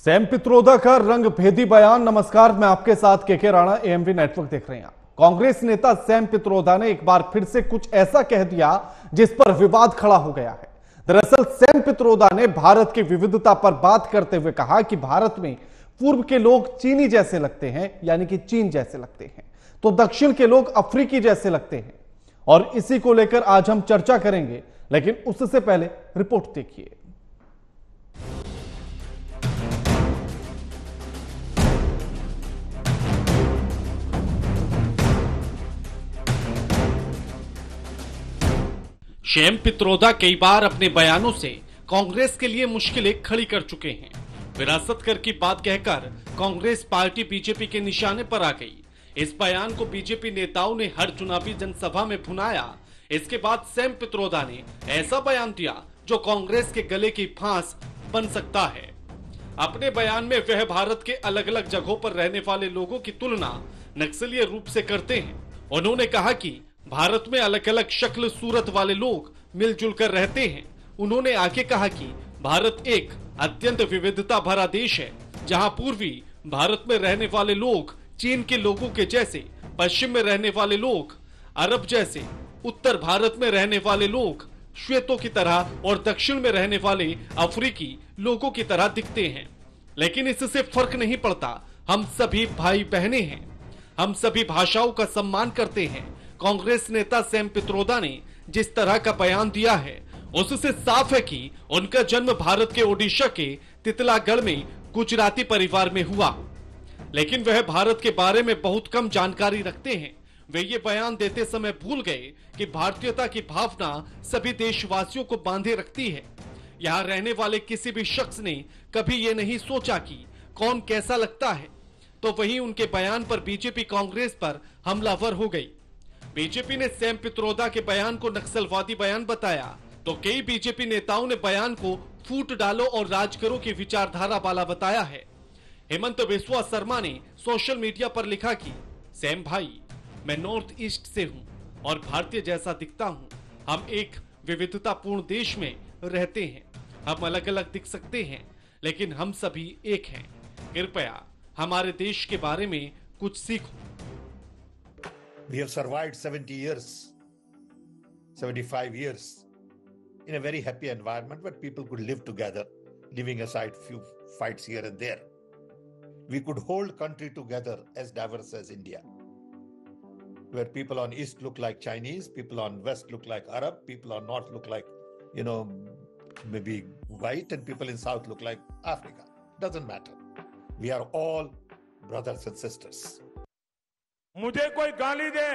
Sam Pitroda का रंग भेदी बयान। नमस्कार, मैं आपके साथ केके राणा, एएमवी नेटवर्क देख रहे हैं आप। कांग्रेस नेता सैम पित्रोदा ने एक बार फिर से कुछ ऐसा कह दिया जिस पर विवाद खड़ा हो गया है। दरअसल सैम पित्रोदा ने भारत की विविधता पर बात करते हुए कहा कि भारत में पूर्व के लोग चीनी जैसे लगते हैं, यानी कि चीन जैसे लगते हैं, तो दक्षिण के लोग अफ्रीकी जैसे लगते हैं। और इसी को लेकर आज हम चर्चा करेंगे, लेकिन उससे पहले रिपोर्ट देखिए। सैम पित्रोदा कई बार अपने बयानों से कांग्रेस के लिए मुश्किलें खड़ी कर चुके हैं। विरासत कर की बात कहकर कांग्रेस पार्टी बीजेपी के निशाने पर आ गई। इस बयान को बीजेपी नेताओं ने हर चुनावी जनसभा में भुनाया। इसके बाद सैम पित्रोदा ने ऐसा बयान दिया जो कांग्रेस के गले की फांस बन सकता है। अपने बयान में वह भारत के अलग अलग जगहों पर रहने वाले लोगों की तुलना नक्सलीय रूप से करते हैं। उन्होंने कहा कि भारत में अलग अलग शक्ल सूरत वाले लोग मिलजुल कर रहते हैं। उन्होंने आगे कहा कि भारत एक अत्यंत विविधता भरा देश है, जहां पूर्वी भारत में रहने वाले लोग चीन के लोगों के जैसे, पश्चिम में रहने वाले लोग अरब जैसे, उत्तर भारत में रहने वाले लोग श्वेतों की तरह और दक्षिण में रहने वाले अफ्रीकी लोगों की तरह दिखते हैं। लेकिन इससे फर्क नहीं पड़ता, हम सभी भाई बहने हैं, हम सभी भाषाओं का सम्मान करते हैं। कांग्रेस नेता सैम पित्रोदा ने जिस तरह का बयान दिया है उससे साफ है कि उनका जन्म भारत के ओडिशा के तितलागढ़ में गुजराती परिवार में हुआ, लेकिन वह भारत के बारे में बहुत कम जानकारी रखते हैं। वे ये बयान देते समय भूल गए कि भारतीयता की भावना सभी देशवासियों को बांधे रखती है। यहाँ रहने वाले किसी भी शख्स ने कभी ये नहीं सोचा कि कौन कैसा लगता है, तो वहीं उनके बयान पर बीजेपी कांग्रेस पर हमलावर हो गई। बीजेपी ने सैम पित्रोदा के बयान को नक्सलवादी बयान बताया, तो कई बीजेपी नेताओं ने बयान को फूट डालो और राज करो की विचारधारा वाला बताया है। हेमंत बिस्वा शर्मा ने सोशल मीडिया पर लिखा कि सैम भाई, मैं नॉर्थ ईस्ट से हूं और भारतीय जैसा दिखता हूं। हम एक विविधतापूर्ण देश में रहते हैं, हम अलग अलग दिख सकते हैं, लेकिन हम सभी एक हैं। कृपया हमारे देश के बारे में कुछ सीखो। We have survived 70 years, 75 years in a very happy environment where people could live together, leaving aside few fights here and there. We could hold country together as diverse as India, where people on east look like Chinese, people on west look like Arab, people on north look like, maybe white, and people in south look like Africa. Doesn't matter. We are all brothers and sisters. मुझे कोई गाली दे,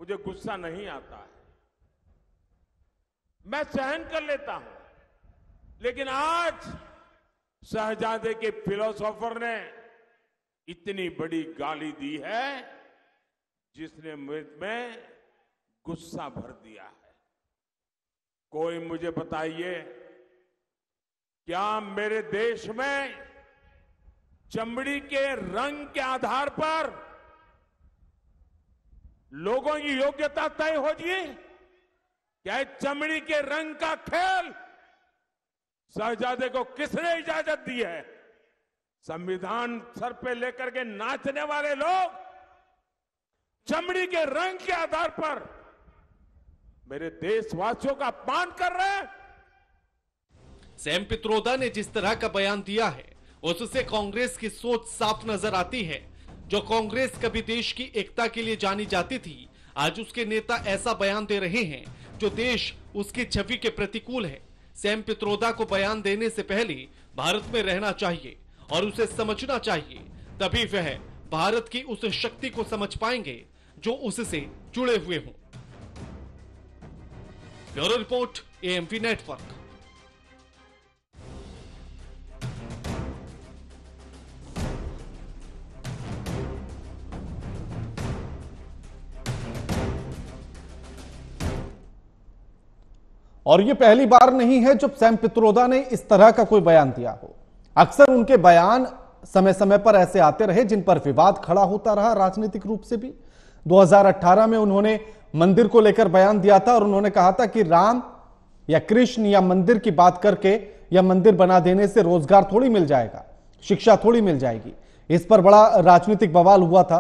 मुझे गुस्सा नहीं आता है, मैं सहन कर लेता हूं। लेकिन आज शहजादे के फिलोसोफर ने इतनी बड़ी गाली दी है जिसने में गुस्सा भर दिया है। कोई मुझे बताइए, क्या मेरे देश में चमड़ी के रंग के आधार पर लोगों की योग्यता तय हो जी? क्या चमड़ी के रंग का खेल शहजादे को किसने इजाजत दी है? संविधान सर पे लेकर के नाचने वाले लोग चमड़ी के रंग के आधार पर मेरे देशवासियों का अपमान कर रहे हैं। सैम पित्रोदा ने जिस तरह का बयान दिया है उससे कांग्रेस की सोच साफ नजर आती है। जो कांग्रेस कभी देश की एकता के लिए जानी जाती थी, आज उसके नेता ऐसा बयान दे रहे हैं जो देश उसकी छवि के प्रतिकूल है। सैम पित्रोदा को बयान देने से पहले भारत में रहना चाहिए और उसे समझना चाहिए, तभी वह भारत की उस शक्ति को समझ पाएंगे जो उससे जुड़े हुए हों। Bureau report, AMV network. और ये पहली बार नहीं है जब सैम पित्रोदा ने इस तरह का कोई बयान दिया हो। अक्सर उनके बयान समय समय पर ऐसे आते रहे जिन पर विवाद खड़ा होता रहा राजनीतिक रूप से भी। 2018 में उन्होंने मंदिर को लेकर बयान दिया था और उन्होंने कहा था कि राम या कृष्ण या मंदिर की बात करके या मंदिर बना देने से रोजगार थोड़ी मिल जाएगा। शिक्षा थोड़ी मिल जाएगी। इस पर बड़ा राजनीतिक बवाल हुआ था।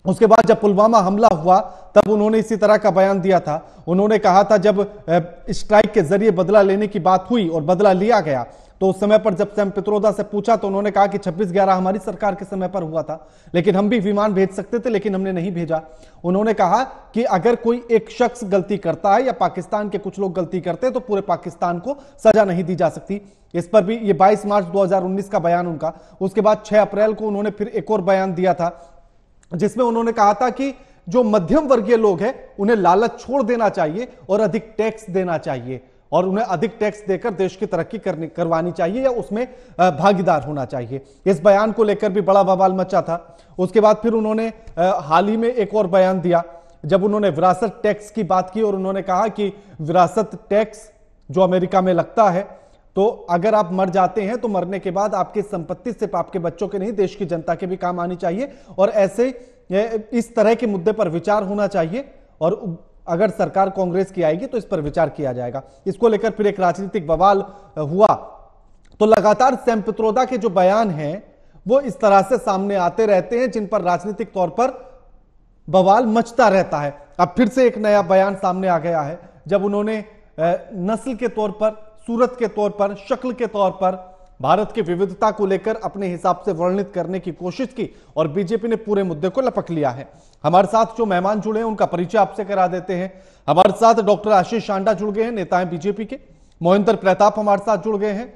उसके बाद जब पुलवामा हमला हुआ तब उन्होंने इसी तरह का बयान दिया था। उन्होंने कहा था जब स्ट्राइक के जरिए बदला लेने की बात हुई और बदला लिया गया तो उस समय पर जब सैम पित्रोदा से पूछा तो उन्होंने कहा कि 26/11 हमारी सरकार के समय पर हुआ था, लेकिन हम भी विमान भेज सकते थे, लेकिन हमने नहीं भेजा। उन्होंने कहा कि अगर कोई एक शख्स गलती करता है या पाकिस्तान के कुछ लोग गलती करते हैं तो पूरे पाकिस्तान को सजा नहीं दी जा सकती। इस पर भी ये 22 मार्च 2019 का बयान उनका। उसके बाद 6 अप्रैल को उन्होंने फिर एक और बयान दिया था जिसमें उन्होंने कहा था कि जो मध्यम वर्गीय लोग हैं उन्हें लालच छोड़ देना चाहिए और अधिक टैक्स देना चाहिए और उन्हें अधिक टैक्स देकर देश की तरक्की करवानी चाहिए या उसमें भागीदार होना चाहिए। इस बयान को लेकर भी बड़ा बवाल मचा था। उसके बाद फिर उन्होंने हाल ही में एक और बयान दिया जब उन्होंने विरासत टैक्स की बात की और उन्होंने कहा कि विरासत टैक्स जो अमेरिका में लगता है तो अगर आप मर जाते हैं तो मरने के बाद आपकी संपत्ति सिर्फ आपके बच्चों के नहीं देश की जनता के भी काम आनी चाहिए और ऐसे इस तरह के मुद्दे पर विचार होना चाहिए और अगर सरकार कांग्रेस की आएगी तो इस पर विचार किया जाएगा। इसको लेकर फिर एक राजनीतिक बवाल हुआ। तो लगातार सैम पित्रोदा के जो बयान हैं वो इस तरह से सामने आते रहते हैं जिन पर राजनीतिक तौर पर बवाल मचता रहता है। अब फिर से एक नया बयान सामने आ गया है जब उन्होंने नस्ल के तौर पर, सूरत के तौर पर, शक्ल के तौर पर भारत की विविधता को लेकर अपने हिसाब से वर्णित करने की कोशिश की और बीजेपी ने पूरे मुद्दे को लपक लिया है। हमारे साथ जो मेहमान जुड़े हैं उनका परिचय आपसे करा देते हैं। हमारे साथ डॉक्टर आशीष चांडा जुड़ गए हैं, नेता हैं बीजेपी के। मोहिंदर प्रताप हमारे साथ जुड़ गए हैं,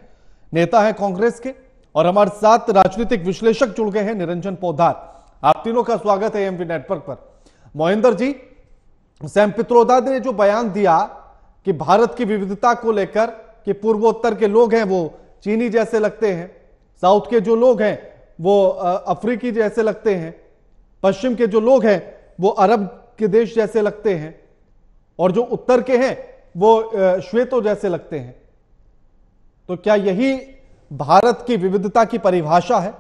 नेता हैं कांग्रेस के। और हमारे साथ राजनीतिक विश्लेषक जुड़ गए हैं, निरंजन पोद्दार। आप तीनों का स्वागत है एएमवी नेटवर्क पर। मोहिंदर जी, सैम पित्रोदा ने जो बयान दिया कि भारत की विविधता को लेकर कि पूर्वोत्तर के लोग हैं वो चीनी जैसे लगते हैं, साउथ के जो लोग हैं वो अफ्रीकी जैसे लगते हैं, पश्चिम के जो लोग हैं वो अरब के देश जैसे लगते हैं और जो उत्तर के हैं वो श्वेतों जैसे लगते हैं, तो क्या यही भारत की विविधता की परिभाषा है?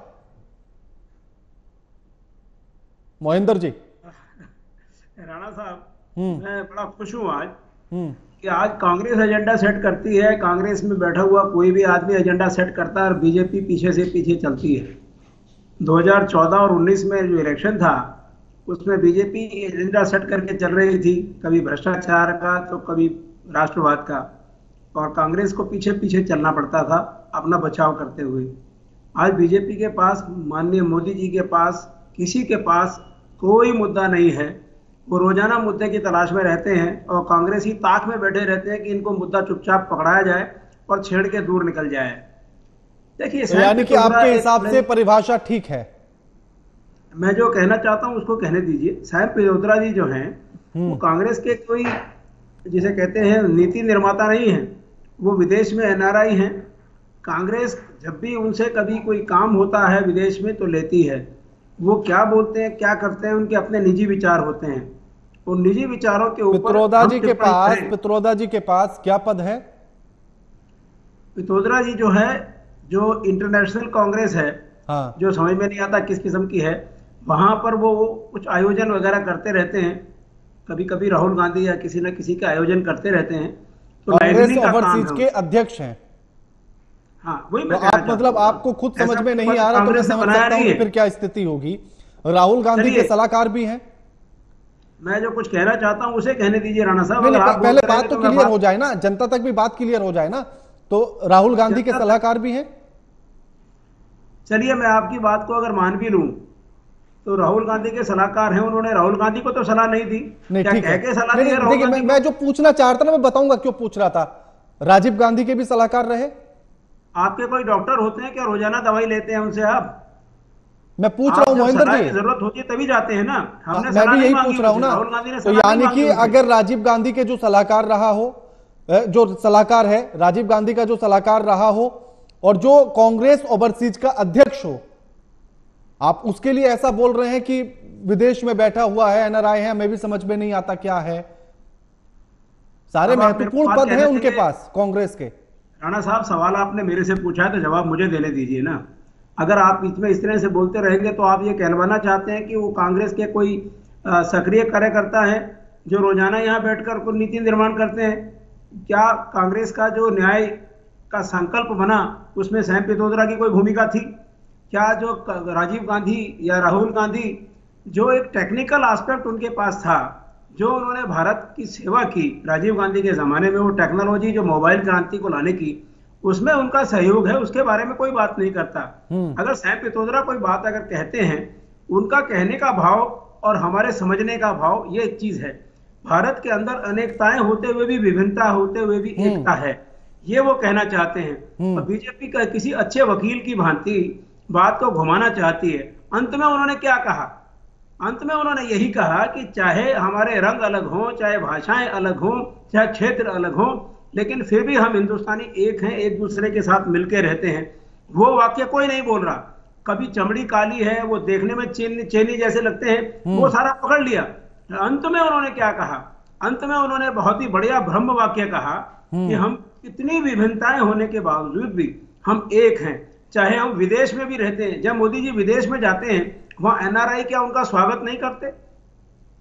मोहिंदर जी। राणा साहब, मैं बड़ा खुश हूं आज कि आज कांग्रेस एजेंडा सेट करती है। कांग्रेस में बैठा हुआ कोई भी आदमी एजेंडा सेट करता है और बीजेपी पीछे से पीछे चलती है। 2014 और 19 में जो इलेक्शन था उसमें बीजेपी एजेंडा सेट करके चल रही थी, कभी भ्रष्टाचार का तो कभी राष्ट्रवाद का, और कांग्रेस को पीछे पीछे चलना पड़ता था अपना बचाव करते हुए। आज बीजेपी के पास, माननीय मोदी जी के पास, किसी के पास कोई मुद्दा नहीं है। वो रोजाना मुद्दे की तलाश में रहते हैं और कांग्रेस ही ताक में बैठे रहते हैं कि इनको मुद्दा चुपचाप पकड़ाया जाए और छेड़ के दूर निकल जाए। देखिए, यानी कि आपके हिसाब से परिभाषा ठीक है? मैं जो कहना चाहता हूं उसको कहने दीजिए। सैम पित्रोदा जी जो हैं वो कांग्रेस के कोई, जिसे कहते हैं, नीति निर्माता नहीं है। वो विदेश में एनआरआई हैं। कांग्रेस जब भी उनसे कभी कोई काम होता है विदेश में तो लेती है। वो क्या बोलते हैं, क्या करते हैं, उनके अपने निजी विचार होते हैं। उन निजी विचारों के ऊपर पित्रोदा जी के पास क्या पद है? पित्रोदा जी जो है, जो इंटरनेशनल कांग्रेस है, हाँ, जो समझ में नहीं आता किस किस्म की है, वहां पर वो कुछ आयोजन वगैरह करते रहते हैं। कभी कभी राहुल गांधी या किसी न किसी का आयोजन करते रहते हैं। तो कांग्रेस ओवरसीज के अध्यक्ष हैं। हाँ, वही तो आप मतलब आपको खुद समझ में नहीं आ रहा तो मैं समझ सकता हूं कि फिर क्या स्थिति होगी। राहुल गांधी के सलाहकार भी हैं। मैं जो कुछ कहना चाहता हूं उसे कहने दीजिए राणा साहब। पहले बात तो क्लियर हो जाए ना, जनता तक भी बात क्लियर हो जाए ना। तो राहुल गांधी के सलाहकार भी हैं। चलिए, मैं आपकी बात को अगर मान भी लूं तो राहुल गांधी के सलाहकार हैं। उन्होंने राहुल गांधी को तो सलाह नहीं दी। देखिए, मैं जो पूछना चाहता ना मैं बताऊंगा क्यों पूछ रहा था। राजीव गांधी के भी सलाहकार रहे। आपके कोई डॉक्टर होते हैं क्या, रोजाना दवाई लेते हैं उनसे आप? मैं पूछ रहा हूं मोहिंदर जी, जरूरत होती है तभी जाते हैं ना। हमने मैं भी यही पूछ रहा हूं ना। तो यानी कि अगर राजीव गांधी के जो सलाहकार रहा हो, जो सलाहकार है राजीव गांधी का, जो सलाहकार रहा हो और जो कांग्रेस ओवरसीज का अध्यक्ष हो, आप उसके लिए ऐसा बोल रहे हैं कि विदेश में बैठा हुआ है, एनआरआई है, हमें भी समझ में नहीं आता क्या है। सारे महत्वपूर्ण पद हैं उनके पास कांग्रेस के। राणा साहब, सवाल आपने मेरे से पूछा है तो जवाब मुझे देने दीजिए ना। अगर आप बीच में इस तरह से बोलते रहेंगे तो आप ये कहलवाना चाहते हैं कि वो कांग्रेस के कोई सक्रिय कार्यकर्ता है जो रोजाना यहाँ बैठकर कोई नीति निर्माण करते हैं। क्या कांग्रेस का जो न्याय का संकल्प बना उसमें सैम पित्रोदा की कोई भूमिका थी? क्या जो राजीव गांधी या राहुल गांधी, जो एक टेक्निकल एस्पेक्ट उनके पास था, जो उन्होंने भारत की सेवा की राजीव गांधी के जमाने में, वो टेक्नोलॉजी जो मोबाइल क्रांति को लाने की, उसमें उनका सहयोग है, उसके बारे में कोई बात नहीं करता। अगर सैम पित्रोदा कोई बात अगर कहते हैं, उनका कहने का भाव और हमारे समझने का भाव ये एक चीज है। भारत के अंदर अनेकताएं होते हुए भी विभिन्नता होते हुए भी एकता है, ये वो कहना चाहते हैं। और बीजेपी का किसी अच्छे वकील की भांति बात को घुमाना चाहती है। अंत में उन्होंने क्या कहा? अंत में उन्होंने यही कहा कि चाहे हमारे रंग अलग हों, चाहे भाषाएं अलग हों, चाहे क्षेत्र अलग हों, लेकिन फिर भी हम हिंदुस्तानी एक हैं, एक दूसरे के साथ मिलकर रहते हैं। वो वाक्य कोई नहीं बोल रहा। कभी चमड़ी काली है, वो देखने में चेनी जैसे लगते हैं, वो सारा पकड़ लिया। अंत में उन्होंने क्या कहा? अंत में उन्होंने बहुत ही बढ़िया ब्रह्म वाक्य कहा कि हम इतनी विभिन्नताएं होने के बावजूद भी हम एक हैं। चाहे हम विदेश में भी रहते हैं, जब मोदी जी विदेश में जाते हैं, वहां एनआरआई क्या उनका स्वागत नहीं करते?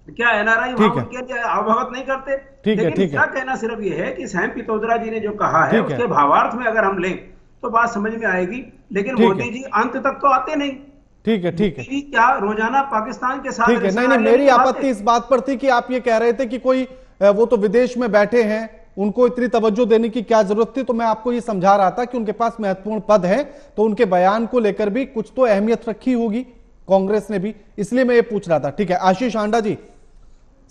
क्या एनआरआई वहां उनके लिए अवगत नहीं करते? लेकिन क्या कहना सिर्फ ये है कि सैम पित्रोदा जी ने जो कहा है, उसके भावार्थ में अगर हम लें तो बात समझ में आएगी। लेकिन मोदी जी अंत तक तो आते नहीं। ठीक है, ठीक है। क्या रोजाना पाकिस्तान के साथ? ठीक है, नहीं, मेरी आपत्ति इस बात पर थी कि आप ये कह रहे थे कि कोई वो तो विदेश में बैठे हैं, उनको इतनी तवज्जो देने की क्या जरूरत थी। तो मैं आपको ये समझा रहा था कि उनके पास महत्वपूर्ण पद है, तो उनके बयान को लेकर भी कुछ तो अहमियत रखी होगी कांग्रेस ने भी, इसलिए मैं ये पूछ रहा था। ठीक है, आशीष आंडा जी,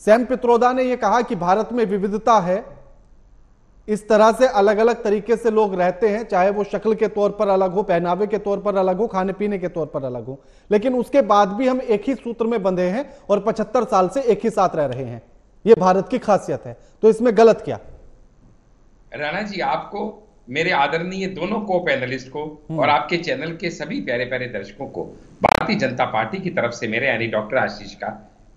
सैम पित्रोदा ने यह कहा कि भारत में विविधता है, इस तरह से अलग अलग तरीके से लोग रहते हैं, चाहे वो शक्ल के तौर पर अलग हो, पहनावे के तौर पर अलग हो, खाने पीने के तौर पर अलग हो, लेकिन उसके बाद भी हम एक ही सूत्र में बंधे हैं और 75 साल से एक ही साथ रह रहे हैं। यह भारत की खासियत है, तो इसमें गलत क्या? राणा जी, आपको, मेरे आदरणीय दोनों को पैनलिस्ट को और आपके चैनल के सभी प्यारे प्यारे दर्शकों को भारतीय जनता पार्टी की तरफ से मेरे यानी डॉक्टर आशीष का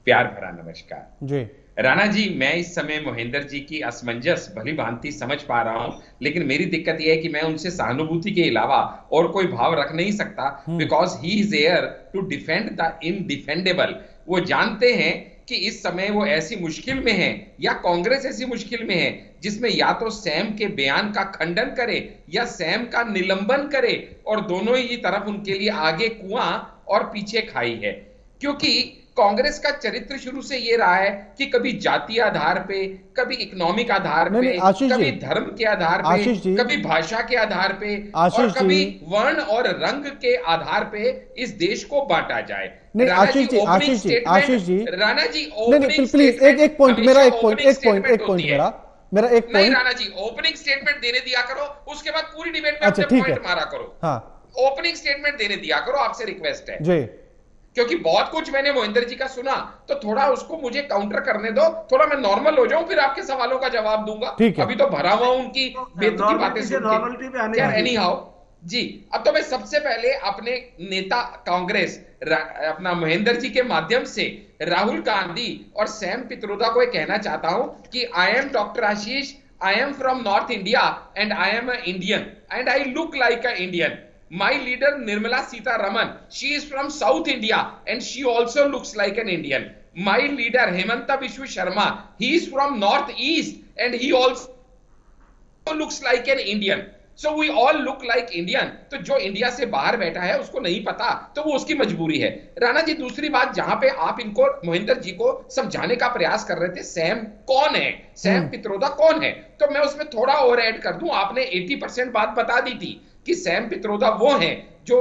प्यार भरा नमस्कार जी। राणा जी, मैं इस समय मोहिंदर जी की असमंजस भली भांति समझ पा रहा हूं, लेकिन मेरी दिक्कत यह है कि मैं उनसे सहानुभूति के अलावा और कोई भाव रख नहीं सकता, because he is heir to defend the indefensible. वो जानते हैं कि इस समय वो ऐसी मुश्किल में है, या कांग्रेस ऐसी मुश्किल में है जिसमें या तो सैम के बयान का खंडन करे या सैम का निलंबन करे, और दोनों ही तरफ उनके लिए आगे कुआं और पीछे खाई है। क्योंकि कांग्रेस का चरित्र शुरू से ये रहा है कि कभी जातीय आधार पे, कभी इकोनॉमिक आधार पे, कभी धर्म के आधार पे, कभी भाषा के आधार पे, और कभी वर्ण और रंग के आधार पे इस देश को बांटा जाए। नहीं आशीष जी, राणा जी, प्लीज एक पॉइंट मेरा, एक पॉइंट मेरा नहीं राणा जी, ओपनिंग स्टेटमेंट देने दिया करो, उसके बाद पूरी डिबेट में अपने पॉइंट मारा करो। हाँ, ओपनिंग स्टेटमेंट देने दिया करो, आपसे रिक्वेस्ट है जी। क्योंकि बहुत कुछ मैंने मोहिंदर जी का सुना, तो थोड़ा उसको मुझे काउंटर करने दो, थोड़ा मैं नॉर्मल हो जाऊं, फिर आपके सवालों का जवाब दूंगा। अभी तो भरा हुआ उनकी बेतुकी बातें सुन के। एनी हाउ जी, अब तो मैं सबसे पहले अपने नेता कांग्रेस अपना मोहिंदर जी के माध्यम से राहुल गांधी और सैम पित्रोदा को कहना चाहता हूं कि I am doctor Ashish, I am from north India and I am a Indian and I look like a Indian. My leader Nirmala Sitharaman, she is from South India and she also looks like an Indian. My leader Hemanta Biswa Sharma, he is from North East and he also looks like an Indian. So we all look like Indian. तो जो India से बाहर बैठा है उसको नहीं पता, तो वो उसकी मजबूरी है। राणा जी, दूसरी बात जहां पे आप इनको मोहिंदर जी को समझाने का प्रयास कर रहे थे, सैम कौन है, सैम पित्रोदा कौन है, तो मैं उसमें थोड़ा और ऐड कर दूं। आपने 80% बात बता दी थी कि सैम पित्रोदा वो हैं जो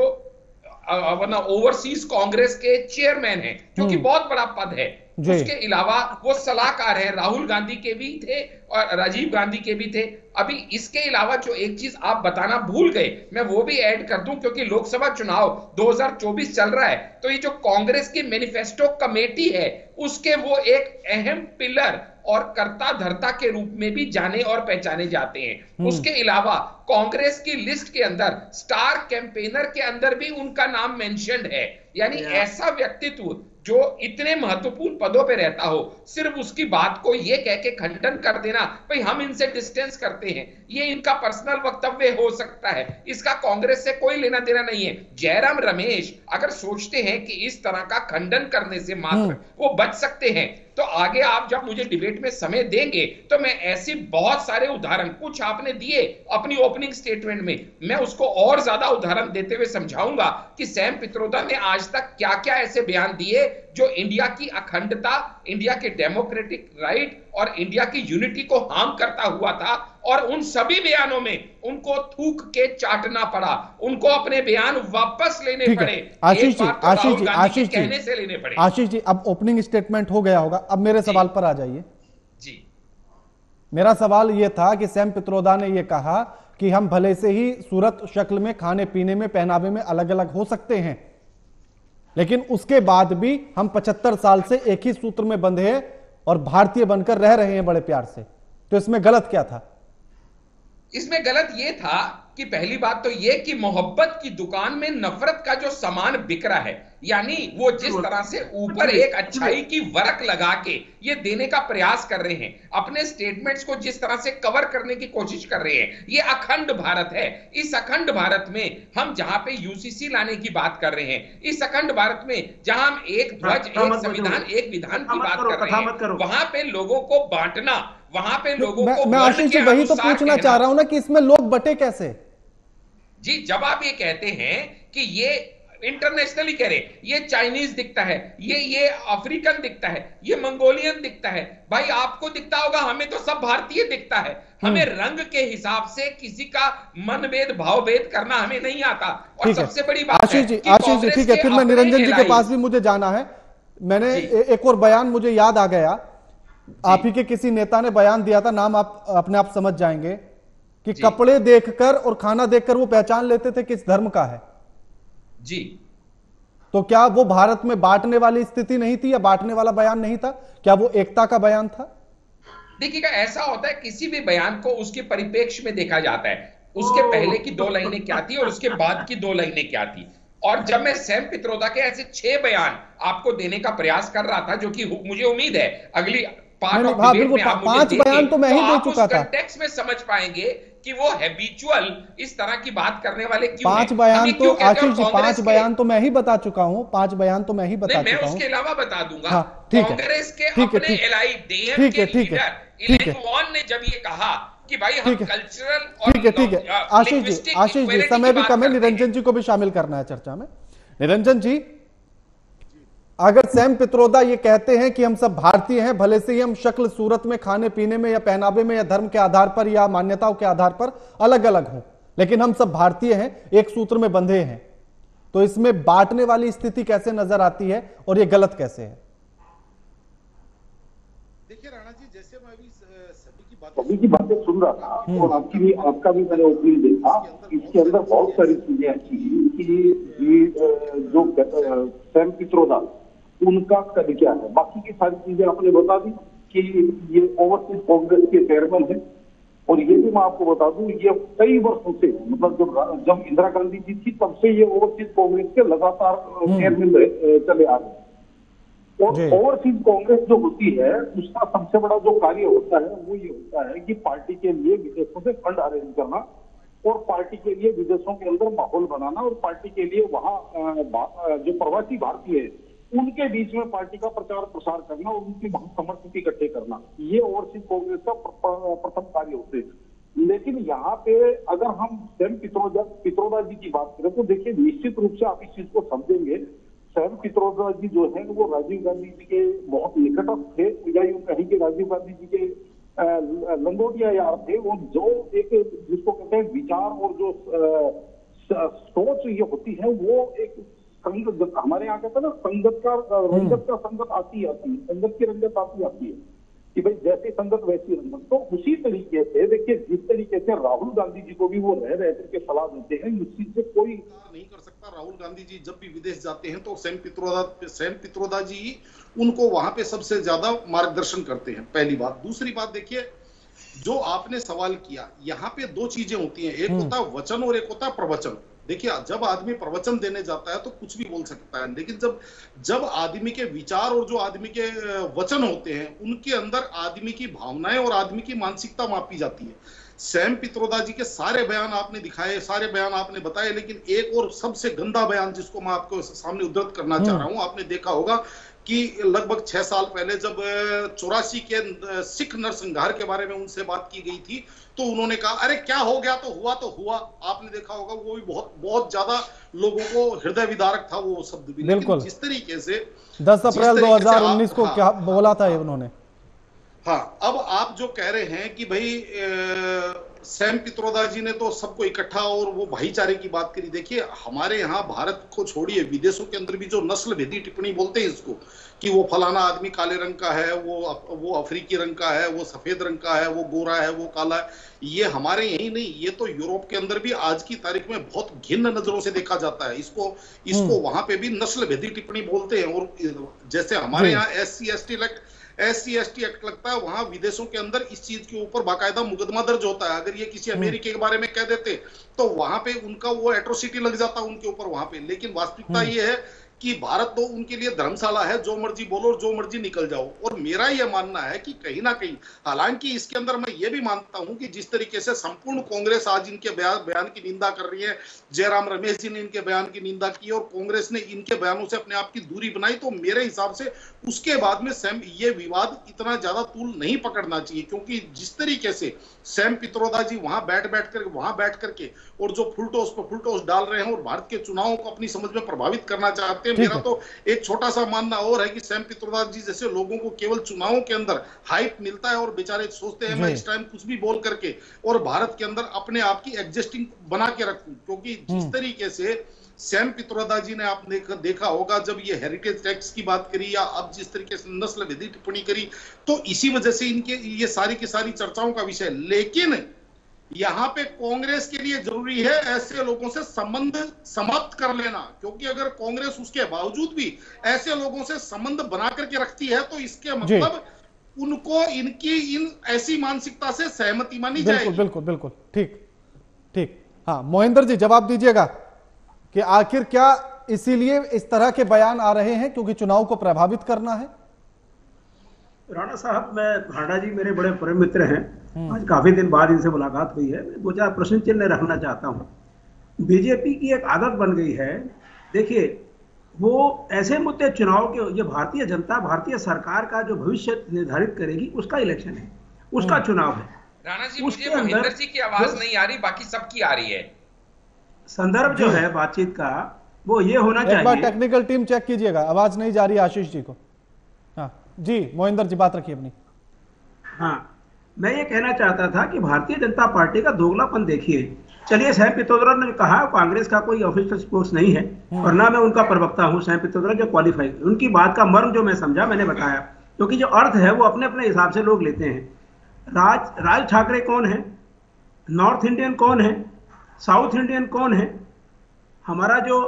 ओवरसीज कांग्रेस के चेयरमैन हैं, जो कि बहुत बड़ा पद है। उसके अलावा वो सलाहकार हैं, राहुल गांधी के भी थे और राजीव गांधी के भी थे। अभी इसके अलावा जो एक चीज आप बताना भूल गए, मैं वो भी ऐड कर दूं, क्योंकि लोकसभा चुनाव 2024 चल रहा है, तो ये जो कांग्रेस की मैनिफेस्टो कमेटी है, उसके वो एक अहम पिलर और कर्ता धर्ता के रूप में भी जाने और पहचाने जाते हैं। उसके अलावा कांग्रेस की लिस्ट के अंदर स्टार कैंपेनर के अंदर भी उनका नाम मेंशन्ड है। यानी ऐसा व्यक्तित्व जो इतने महत्वपूर्ण पदों पे रहता हो, सिर्फ उसकी बात को ये कह के खंडन कर देना, भाई हम इनसे डिस्टेंस करते हैं, ये इनका पर्सनल वक्तव्य हो सकता है, इसका कांग्रेस से कोई लेना देना नहीं है। जयराम रमेश अगर सोचते हैं कि इस तरह का खंडन करने से मात्र वो बच सकते हैं, तो आगे आप जब मुझे डिबेट डिबेट में समय देंगे तो मैं ऐसे बहुत सारे उदाहरण, कुछ आपने दिए अपनी ओपनिंग स्टेटमेंट में, मैं उसको और ज्यादा उदाहरण देते हुए समझाऊंगा कि सैम पित्रोदा ने आज तक क्या क्या ऐसे बयान दिए जो इंडिया की अखंडता, इंडिया के डेमोक्रेटिक राइट और इंडिया की यूनिटी को हार्म करता हुआ था, और उन सभी बयानों में उनको थूक के चाटना पड़ा, उनको अपने बयान वापस लेने पड़े। आशीष जी कहने से लेने पड़े। आशीष जी, अब ओपनिंग स्टेटमेंट हो गया होगा, अब मेरे सवाल पर आ जाइए जी। मेरा सवाल यह था कि सैम पित्रोदा ने यह कहा कि हम भले से ही सूरत शक्ल में, खाने पीने में, पहनावे में अलग अलग हो सकते हैं, लेकिन उसके बाद भी हम 75 साल से एक ही सूत्र में बंधे हैं और भारतीय बनकर रह रहे हैं बड़े प्यार से। तो इसमें गलत क्या था? इसमें गलत यह था कि पहली बात तो यह कि मोहब्बत की दुकान में नफरत का जो सामान बिक रहा है, यानी वो जिस तरह से ऊपर एक अच्छाई की वरक लगा के ये देने का प्रयास कर रहे हैं, अपने स्टेटमेंट्स को जिस तरह से कवर करने की कोशिश कर रहे हैं, ये अखंड भारत है। इस अखंड भारत में हम जहां पे यूसीसी लाने की बात कर रहे हैं, इस अखंड भारत में जहां हम एक ध्वज, एक संविधान, एक विधान की बात कर रहे हैं, वहां पे लोगों को बांटना, वहां पे लोगों को मैं आशीष जी वही तो पूछना चाह रहा हूं ना कि इसमें लोग बटे कैसे? जी, जब आप ये कहते हैं कि ये इंटरनेशनली कह रहे, ये चाइनीज दिखता है, ये अफ्रीकन दिखता है, ये मंगोलियन दिखता है, भाई आपको दिखता होगा, हमें तो सब भारतीय दिखता है। हमें रंग के हिसाब से किसी का मनभेद, भावभेद करना हमें नहीं आता। और सबसे बड़ी बात आशीष जी ठीक है, फिर मैं निरंजन जी के पास भी मुझे जाना है। मैंने एक और बयान मुझे याद आ गया, आप ही के किसी नेता ने बयान दिया था, नाम आप अपने आप समझ जाएंगे, कि कपड़े देखकर और खाना देखकर वो पहचान लेते थे किस धर्म का है। जी, तो क्या वो भारत में बांटने वाली स्थिति नहीं थी, या बांटने वाला बयान नहीं था? क्या वो एकता का बयान था? देखिएगा, ऐसा होता है किसी भी बयान को उसके परिप्रेक्ष्य में देखा जाता है, उसके पहले की 2 लाइनें क्या थी और उसके बाद की 2 लाइनें क्या थी। और जब मैं सैम पित्रोदा के ऐसे 6 बयान आपको देने का प्रयास कर रहा था, जो कि मुझे उम्मीद है अगली पार्ट ऑफ डिबेट में आप मुझे देंगे, 5 बयान तो मैं ही दे चुका था। कंटेक्स्ट में समझ पाएंगे कि वो हैबिचुअल इस तरह की बात करने वाले क्यों 5 बयान तो आशीष जी 5 बयान तो मैं ही बता चुका हूं, 5 बयान तो मैं ही बता चुका हूं। मैं उसके अलावा बता दूंगा। हाँ, कांग्रेस के अपने एलआई डीएम के लीडर इलेक्ट वॉन ने जब ये कहा कि भाई हम कल्चरल और ठीक है आशीष जी समय भी कम है, निरंजन जी को भी शामिल करना है चर्चा में। निरंजन जी, अगर सैम पित्रोदा ये कहते हैं कि हम सब भारतीय हैं, भले से ही हम शक्ल सूरत में, खाने पीने में, या पहनावे में, या धर्म के आधार पर, या मान्यताओं के आधार पर अलग अलग हों, लेकिन हम सब भारतीय हैं, एक सूत्र में बंधे हैं, तो इसमें बांटने वाली स्थिति कैसे नजर आती है और ये गलत कैसे है? देखिए राणा जी, जैसे मैं अभी सभी की बातें सुन रहा था और आपका भी मैंने ओपिनियन देखा, इसके अंदर बहुत सारी चीजें अच्छी कि जो सैम पित्रोदा उनका कद क्या है, बाकी की सारी चीजें आपने बता दी कि ये ओवरसीज कांग्रेस के चेयरमैन है। और ये भी मैं आपको बता दूं, ये कई वर्षों से, मतलब जब इंदिरा गांधी जी थी तब से ये ओवरसीज कांग्रेस के लगातार चेयरमैन चले आ रहे। और ओवरसीज कांग्रेस जो होती है उसका सबसे बड़ा जो कार्य होता है वो ये होता है कि पार्टी के लिए विदेशों से फंड अरेंज करना, और पार्टी के लिए विदेशों के अंदर माहौल बनाना, और पार्टी के लिए वहाँ जो प्रवासी भारतीय है उनके बीच में पार्टी का प्रचार प्रसार करना और उनके समर्थक इकट्ठे करना, ये ओवरसीज कांग्रेस का प्रथम कार्य होते हैं। लेकिन यहाँ पे अगर हम सैम पित्रोदा जी की बात करें तो देखिए, निश्चित रूप से आप इस चीज को समझेंगे, सैम पित्रोदा जी जो है वो राजीव गांधी जी के बहुत निकटस्थ थे, या यूं कहीं के राजीव गांधी जी के लंगोटिया यार थे। वो जो एक जिसको कहते हैं विचार और जो सोच ये होती है, वो एक संगत, हमारे यहाँ कहते हैं ना, संगत का रंगत का संगत आती है, संगत की रंगत आती है कि भाई जैसी संगत वैसी रंगत। तो उसी तरीके से देखिए, जिस तरीके से राहुल गांधी जी को भी वो रह करके सलाह देते हैं, इस चीज से कोई नहीं कर सकता। राहुल गांधी जी जब भी विदेश जाते हैं तो सैम पित्रोदा जी उनको वहां पे सबसे ज्यादा मार्गदर्शन करते हैं, पहली बात। दूसरी बात देखिए, जो आपने सवाल किया, यहाँ पे 2 चीजें होती हैं, एक होता है वचन और एक होता है प्रवचन। देखिए, जब आदमी प्रवचन देने जाता है तो कुछ भी बोल सकता है, लेकिन जब आदमी के विचार और जो आदमी के वचन होते हैं उनके अंदर आदमी की भावनाएं और आदमी की मानसिकता मापी जाती है। सैम पित्रोदा जी के सारे बयान आपने दिखाए, सारे बयान आपने बताए, लेकिन एक और सबसे गंदा बयान जिसको मैं आपको सामने उद्धृत करना चाह रहा हूं, आपने देखा होगा कि लगभग 6 साल पहले जब 84 के सिख नरसंहार के बारे में उनसे बात की गई थी तो उन्होंने कहा अरे क्या हो गया, तो हुआ। आपने देखा होगा वो भी बहुत ज्यादा लोगों को हृदय विदारक था वो शब्द भी। बिल्कुल। जिस तरीके से 10 अप्रैल 2019 को क्या बोला था उन्होंने। हाँ, अब आप जो कह रहे हैं कि भाई सैम पित्रोदा जी ने तो सबको इकट्ठा और वो भाईचारे की बात करी। देखिए हमारे यहाँ भारत को छोड़िए, विदेशों के अंदर भी जो नस्ल भेदी टिप्पणी बोलते हैं इसको, कि वो फलाना आदमी काले रंग का है, वो अफ्रीकी रंग का है, वो सफेद रंग का है, वो गोरा है, वो काला है, ये हमारे यही नहीं, ये तो यूरोप के अंदर भी आज की तारीख में बहुत घिन्न नजरों से देखा जाता है इसको वहां पे भी नस्ल भेदी टिप्पणी बोलते हैं। और जैसे हमारे यहाँ SC ST एक्ट लगता है, वहां विदेशों के अंदर इस चीज के ऊपर बाकायदा मुकदमा दर्ज होता है। अगर ये किसी अमेरिकी के बारे में कह देते तो वहां पे उनका वो एट्रोसिटी लग जाता उनके ऊपर वहां पे। लेकिन वास्तविकता ये है कि भारत तो उनके लिए धर्मशाला है, जो मर्जी बोलो और जो मर्जी निकल जाओ। और मेरा यह मानना है कि कहीं ना कहीं, हालांकि इसके अंदर मैं ये भी मानता हूं कि जिस तरीके से संपूर्ण कांग्रेस आज इनके बयान की निंदा कर रही है, जयराम रमेश जी ने इनके बयान की निंदा की और कांग्रेस ने इनके बयानों से अपने आप की दूरी बनाई, तो मेरे हिसाब से उसके बाद में ये विवाद इतना ज्यादा तूल नहीं पकड़ना चाहिए। क्योंकि जिस तरीके से सैम पित्रोदा जी वहां बैठ करके और जो फुलटोस डाल रहे हैं और भारत के चुनावों को अपनी समझ में प्रभावित करना चाहते हैं, मेरा तो एक छोटा सा मानना और है कि सैम पित्रोदा जी जैसे लोगों को केवल चुनावों के अंदर हाइप मिलता है और बेचारे सोचते हैं मैं इस टाइम कुछ भी बोल करके और भारत के अंदर अपने आप की एडजस्टिंग बना के रखूं। क्योंकि जिस तरीके से सैम पित्रोदा जी ने आपने देखा होगा जब ये हेरिटेज टैक्स की बात करी या अब जिस तरीके से नस्ल भेदी टिप्पणी करी, तो इसी वजह से इनके ये सारी की सारी चर्चाओं का विषय। लेकिन यहां पे कांग्रेस के लिए जरूरी है ऐसे लोगों से संबंध समाप्त कर लेना, क्योंकि अगर कांग्रेस उसके बावजूद भी ऐसे लोगों से संबंध बना करके रखती है तो इसके मतलब उनको इनकी इन ऐसी मानसिकता से सहमति मानी जाएगी। बिल्कुल ठीक। हाँ मोहिंदर जी जवाब दीजिएगा कि आखिर क्या इसीलिए इस तरह के बयान आ रहे हैं क्योंकि चुनाव को प्रभावित करना है? राणा साहब, राणा जी मेरे बड़े परम मित्र हैं, आज काफी दिन बाद इनसे मुलाकात हुई है। मैं 2-4 प्रश्न चिन्ह रखना चाहता हूं। बीजेपी की एक आदत बन गई है, देखिए वो ऐसे मुद्दे चुनाव के, ये भारतीय जनता भारतीय सरकार का जो भविष्य निर्धारित करेगी उसका इलेक्शन है, उसका चुनाव है। राणा जी मुझे महेंद्र जी की आवाज नहीं आ रही, बाकी सबकी आ रही है। संदर्भ जो है बातचीत का वो ये होना चाहिए। एक बार टेक्निकल टीम चेक कीजिएगा, आवाज नहीं जा रही आशीष जी को। हाँ जी मोहिंदर जी बात रखिए अपनी। हाँ, मैं ये कहना चाहता था कि भारतीय जनता पार्टी का दोगलापन देखिए। चलिए सैम पित्रोदा ने कहा कांग्रेस का कोई ऑफिशियल स्पोर्ट्स नहीं है और ना मैं उनका प्रवक्ता हूं, सैम पित्रोदा जो क्वालिफाइड, उनकी बात का मर्म जो मैं समझा मैंने बताया, क्योंकि जो अर्थ है वो अपने अपने हिसाब से लोग लेते हैं। राज ठाकरे कौन है, नॉर्थ इंडियन कौन है, साउथ इंडियन कौन है, हमारा जो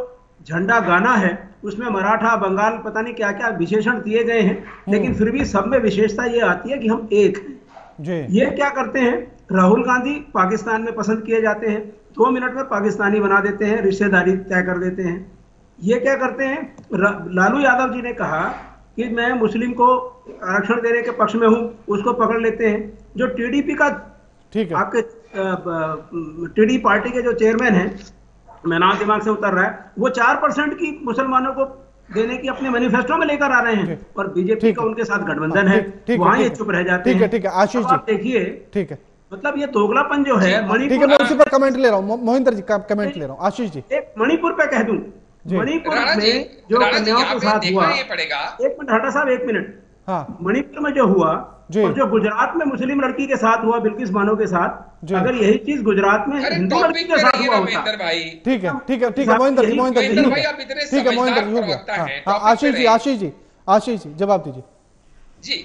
झंडा गाना है उसमें मराठा बंगाल पता नहीं क्या क्या विशेषण दिए गए हैं, लेकिन फिर भी सब में विशेषता ये आती है कि हम एक हैं। ये क्या करते हैं, राहुल गांधी पाकिस्तान में पसंद किए जाते हैं, 2 मिनट में पाकिस्तानी बना देते हैं, रिश्तेदारी तय कर देते हैं। ये क्या करते हैं, लालू यादव जी ने कहा कि मैं मुस्लिम को आरक्षण देने के पक्ष में हूं, उसको पकड़ लेते हैं। जो टीडीपी का आपके टीडी पार्टी के जो चेयरमैन हैं, मैं नाम दिमाग से उतर रहा है, वो 4% की मुसलमानों को देने की अपने मैनिफेस्टो में लेकर आ रहे हैं और बीजेपी का उनके साथ गठबंधन है, वहां ये चुप रह जाते हैं। ठीक है आशीष जी, देखिए ठीक है, मतलब ये दोगलापन जो है मणिपुर, मैं उसी पर कमेंट ले रहा हूं, मोहिंदर जी का कमेंट ले रहा हूं। आशीष जी, एक मणिपुर पे कह दूं, मणिपुर में जो कन्याओं के साथ हुआ, 1 मिनट हटा साहब 1 मिनट, हाँ मणिपुर में जो हुआ और जो गुजरात में मुस्लिम लड़की के साथ हुआ बिल्किस बानो के साथ, अगर यही चीज गुजरात में हिंदू लड़की के साथ हुआ होता। ठीक है मोहिंदर जी ठीक है मोहिंदर जी हो गया। आशीष जी जवाब दीजिए। जी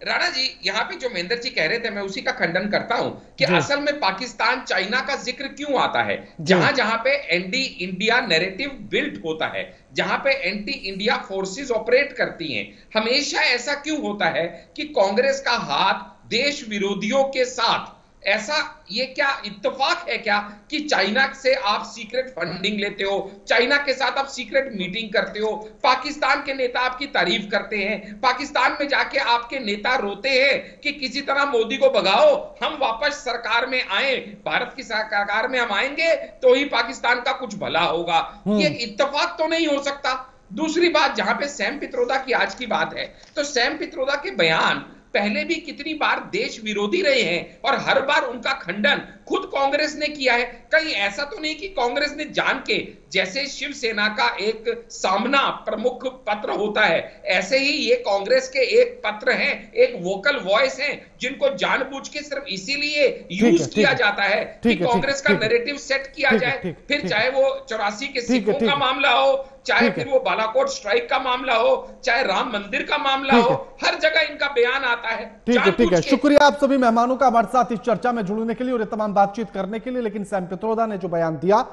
राणा जी, यहाँ पे जो महेंद्र जी कह रहे थे मैं उसी का खंडन करता हूं कि असल में पाकिस्तान चाइना का जिक्र क्यों आता है। जहां जहां पे एंटी इंडिया नैरेटिव बिल्ड होता है, जहां पे एंटी इंडिया फोर्सेस ऑपरेट करती हैं, हमेशा ऐसा क्यों होता है कि कांग्रेस का हाथ देश विरोधियों के साथ, ऐसा ये क्या इत्तेफाक है क्या कि चाइना से आप सीक्रेट फंडिंग लेते हो, चाइना के साथ आप सीक्रेट मीटिंग करते हो, पाकिस्तान के नेता आपकी तारीफ करते हैं, पाकिस्तान में जाके आपके नेता रोते हैं कि किसी तरह मोदी को भगाओ, हम वापस सरकार में आए, भारत की सरकार में हम आएंगे तो ही पाकिस्तान का कुछ भला होगा। ये इत्तेफाक तो नहीं हो सकता। दूसरी बात, जहां पे सैम पित्रोदा की आज की बात है, तो सैम पित्रोदा के बयान पहले भी कितनी बार देश विरोधी रहे हैं और हर बार उनका खंडन खुद कांग्रेस ने किया है। कहीं ऐसा तो नहीं कि कांग्रेस ने जान के, जैसे शिवसेना का एक सामना प्रमुख पत्र होता है, ऐसे ही ये कांग्रेस के एक पत्र हैं, एक वोकल वॉइस हैं, जिनको जानबूझ के सिर्फ इसीलिए यूज किया जाता है कि कांग्रेस का नैरेटिव सेट किया जाए। फिर चाहे वो 84 के सिखों का मामला हो, चाहे फिर वो बालाकोट स्ट्राइक का मामला हो, चाहे राम मंदिर का मामला हो, हर जगह इनका बयान आता है। ठीक है। शुक्रिया आप सभी मेहमानों का हमारे साथ इस चर्चा में जुड़ने के लिए और ये तमाम बातचीत करने के लिए। लेकिन सैम पित्रोदा ने जो बयान दिया,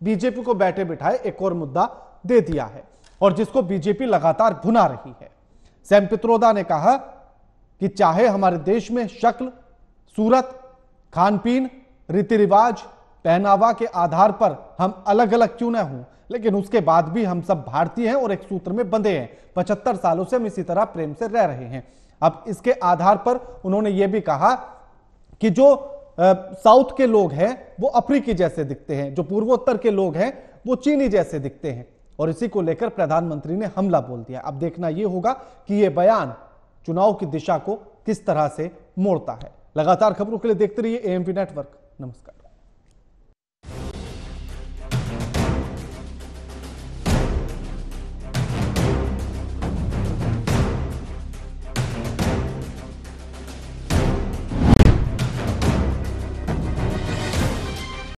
बीजेपी को बैठे बिठाए एक और मुद्दा दे दिया है और जिसको बीजेपी लगातार भुना रही है। सैम पित्रोदा ने कहा कि चाहे हमारे देश में शक्ल, सूरत, खान पीन, रीति रिवाज, पहनावा के आधार पर हम अलग अलग क्यों न हों, लेकिन उसके बाद भी हम सब भारतीय हैं और एक सूत्र में बंधे हैं। 75 सालों से हम इसी तरह प्रेम से रह रहे हैं। अब इसके आधार पर उन्होंने यह भी कहा कि जो साउथ के लोग हैं वो अफ्रीकी जैसे दिखते हैं, जो पूर्वोत्तर के लोग हैं वो चीनी जैसे दिखते हैं, और इसी को लेकर प्रधानमंत्री ने हमला बोल दिया। अब देखना यह होगा कि यह बयान चुनाव की दिशा को किस तरह से मोड़ता है। लगातार खबरों के लिए देखते रहिए एएमपी नेटवर्क। नमस्कार।